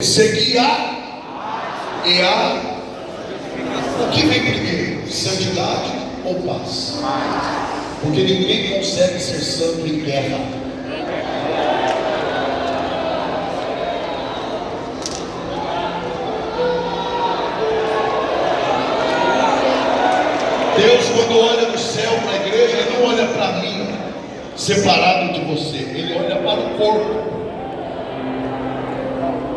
Seguir e a. O que vem primeiro? Santidade ou paz? Porque ninguém consegue ser santo em guerra. Deus, quando olha do céu para a igreja, Ele não olha para mim separado de você, Ele olha para o corpo.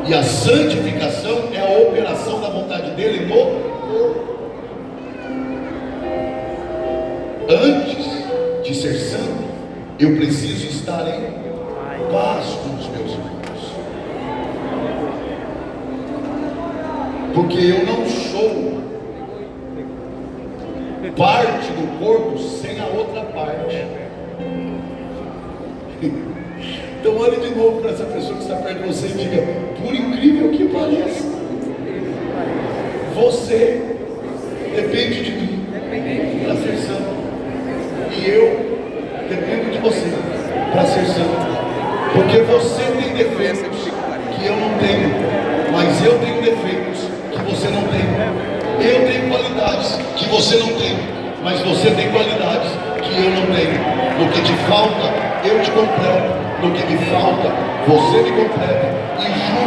E a santificação é a operação da vontade dele no corpo. Antes de ser santo, eu preciso estar em paz com os meus irmãos. Porque eu não sou parte do corpo sem a outra parte. Então olhe de novo para essa pessoa que está perto de você e diga: por incrível que pareça, você depende de mim para ser santo, e eu dependo de você para ser santo. Porque você tem defeitos que eu não tenho, mas eu tenho defeitos que você não tem. Eu tenho qualidades que você não tem, mas você tem qualidades que eu não tenho. No que te falta, eu te completo. No que me falta, você me completa. E